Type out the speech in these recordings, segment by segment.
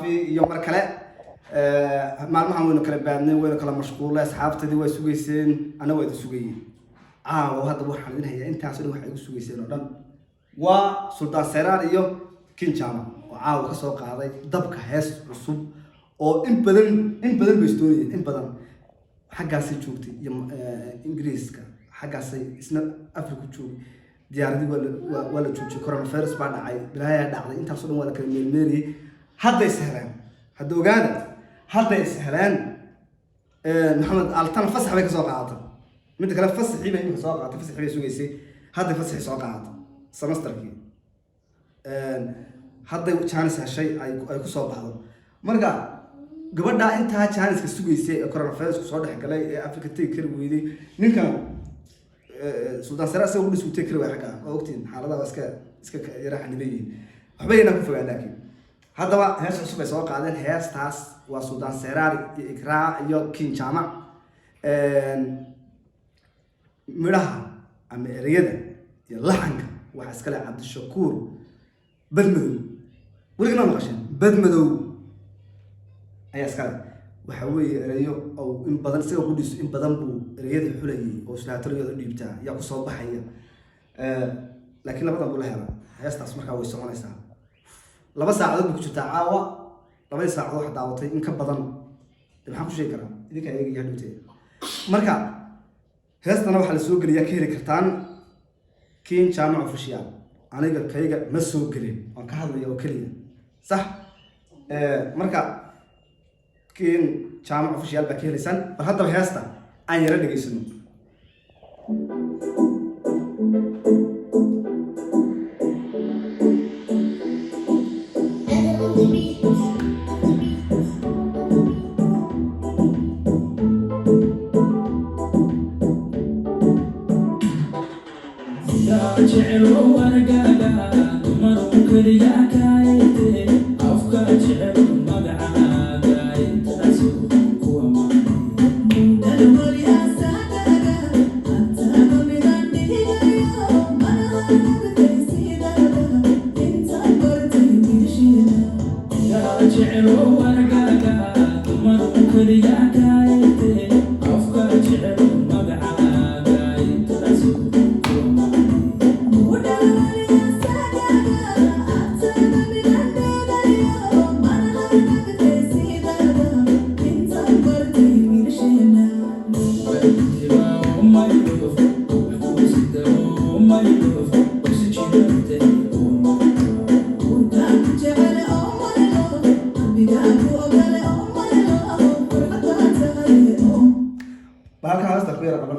كافي يوم مركلة مع المهم إنه كلا بعدنا وين كلا مشغول أصحاب تدي وسويسين أنا ويد سوي وهذا واحد منها هي أنت عشان واحد يسويسين ودم وسلطان سرار يوم كين جامع وكسوق هذا دبك هاس رسوب أو إن بدن بيستوري إن بدن حاجة سيجوتي يوم إنجليز حاجة سي إسنا أفريقيا تشوي دياردي ولا تشوي كورونا فيروس بعد عاي بلاها دعوة أنت عشان ولا كلمة الميري هذا يسهلان هذا وجانا هذا يسهلان محمد ألتان فسح بيك سوق عاطل من كلام فسح حبي بيك سوق عاطل فسح حبي سوق يسي هذا فسح سوق عاطل سمستر كي هذا chance هالشيء أي كسوق عاطل مرجع قبل ده أنت ها chance كسوق يسي كورونا فيروس كسوق ده حكلاي أفريقيا تيكر ويدي نكمل سلطان سراء سووا لي سوتي كروي حاجة وقتين حالة بس كا يراح نبيه حبينا كفوا عندك هذا بقى هاس عصب سواق هذا هاس تاس وسلطان سراء إقراء يو كين جامع مرها أم رياضة يلحنك وحسكلا عبد الشكور بدمدو ولقنا نقاشين بدمدو أي عسكري وحوي ريو أو إن بدن سوى قدس إن بدن بو رياض الحلي أو سلعة رياض اللي بتاع يا قصة بحية لكن لا بدن بقول لها هي استثمر كوي سمعنا يسا لا بس عدد بكتير تعاوى لا بس عدد واحد دعوتي إن كبدن الحمد شيء كلام إذا كان يجي يهدوتي مركا هي استنا وحل السوق اللي يكير كرتان كين جامع فشيال أنا يقول كيجا مسوق قليل أنا كهذا يو كليه صح مركا كين جامع فشيال بكير لسان فهذا بهاستا أنا يرد جيسنو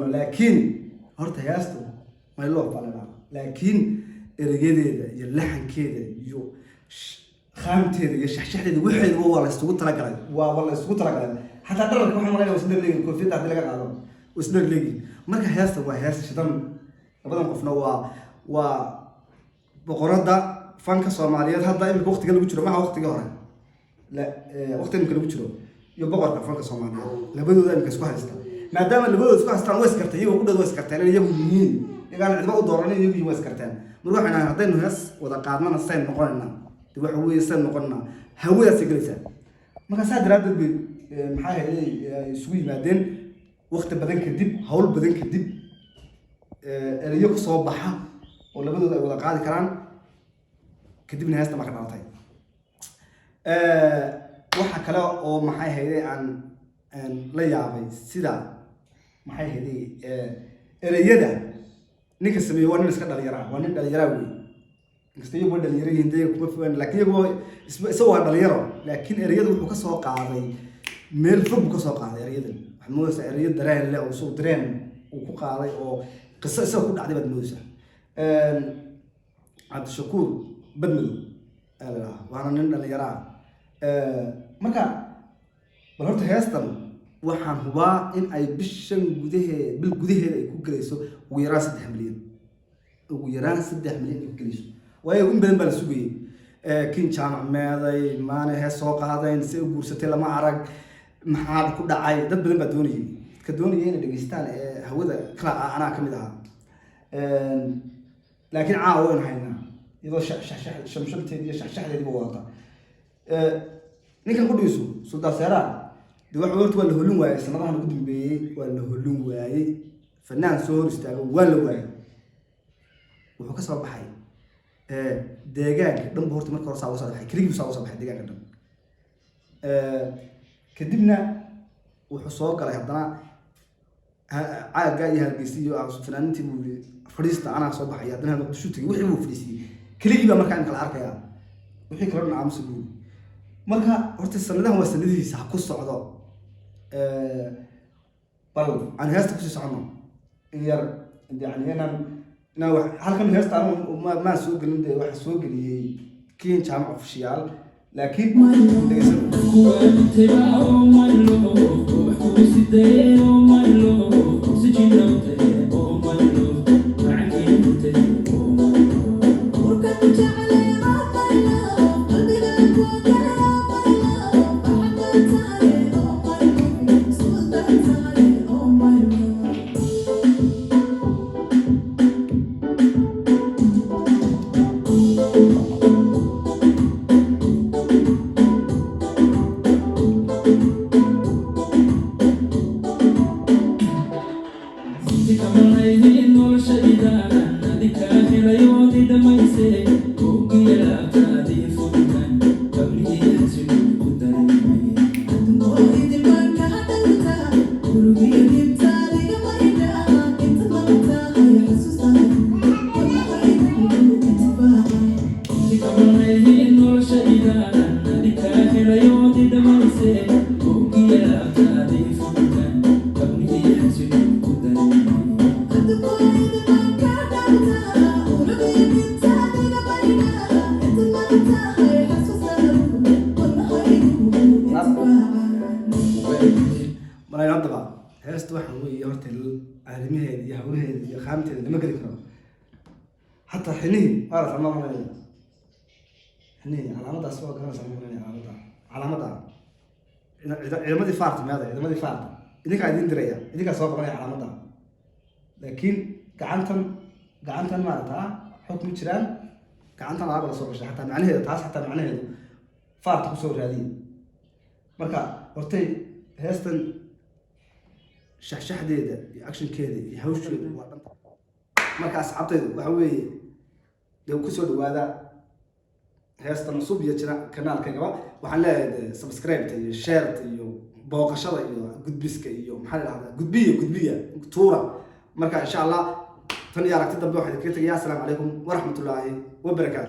لكن هرت هياستو ما يلوح فعلا لكن الرجال يلحن كده يو خامته يشحشح لي وحي والله استوت تلاقي والله استوت تلاقي حتى درك waxaan malaynayaa wasdar leegi koofiyada hadii laga qaado wasdar leegi marka heesta waa heesta shidan badan qofna waa boqorada fanka Soomaaliyeed hadda imika waqtiga lagu jiro ma waqtiga hore la waqtiga lagu jiro iyo boqorka fanka Soomaaliyeed labadooda imika isku haysta maadaama labadooda isku haystaan way iskartay iyagu ku dad way iskarteen iyagu yihiin iyaga cidba u dooranay iyagu way iskarteen mar waxaan hadaynu hees wada qaadnana sayn noqonayna waxa weeye sayn noqonayna hawada sigalisa marka saadaraadad maxaa yeelay isugu yimaadeen waqti badan kadib hawl badan kadib erayo ku soo baxa oo labadooda ay wada qaadi karaan kadibna heesta marka dhalatay waxa kale oo maxay yeelay aan la yaabay sida maxay yeelay erayada ninka sameeyay waa nin iska dhalinyaro waa nin dhalinyaro weey istayo waa dhalinyaro hinday kuma faan laakiin iyagu isagoo waa dhalinyaro laakiin erayadu wuxuu ka soo qaaday meel fog ka soo qaaday erayadan waxa moodaysa erayad dareen leh oo soo dareen uu ku qaaday oo qiso isagoo ku dhacday baad moodaysa Cabdi Shakuur Badmadow waana nin dhalinyaro marka bal horta heestan waxaan hubaa in ay bishan gudaheeda ay ku galayso ugu yaraan 3 milyan ugu yaraan 3 milyan ay ku galayso waayo in badan baa la sugayay kin jaamac meeday maana hees soo qaadayn si u guursatay lama arag maxaa ku dhacay dad badan baa doonayay ka doonayay inay dhageystaan hawada kala ana kamid aha laakiin caawa in hayna iyadoo shamshamteed iyo shaxshaxdeedii wadata ninkan ku dhiiso Sultan Seeraan dee waxa horta waa la holin waayay sanadahan ugu dambeeyay waa la holin waayay fanaan soo hor istaago waa la waayay wuxuu ka soo baxay deegaanka dhan horta marka hore soo baxay kaliya soo baxay deegaanka dhan kadibna wuxuu soo galay haddana caaga iyo hargeysa iyo fanaaniintii buu fadhiista anaa soo baxay haddana muqdisho tagay wixii uu fadhiisiyay kaliya baa markaa in kala arkaya wixii kala dhinaca musuul marka horta sanadahan waa sanadihiisa ku socdo bal aan heesta ku sii socono yar yani inaan wax halkan heesta ma soo gelin de wax soo geliyay kiin jaamac official laakiin heesta waxa weeye horta arrimaheeda iyo hawlaheeda iyo qaamteeda lama geli karo hatta xinihi aad sama maraya xinihi calaamadaas waa garan sama maraya calaamada ciidamadii faarta meeda ciidamadii faarta idinka idin diraya idinka soo qabanaya calaamada laakiin gacantan maarata xukun jiraan gacantan aad la soo gashay hatta macnaheedu taas hatta macnaheedu faarta ku soo raadiyo marka hortay heestan shaxshaxdeeda iyo actionkeeda iyo hawsheeda waa dhan marka asxaabtaydu waxa weeye dee ku soo dhawaada heestan cusub iyo jira kanaalkayga waxaan leeyahay subscribe iyo share iyo booqashada iyo gudbiska iyo maxaa la yiraahdaa gudbiya tuura marka insha Allah tan iyo aragtida dambe waxaan ka tagayaa. Assalaamu calaykum wa rahmatullaahi wa barakaatuh.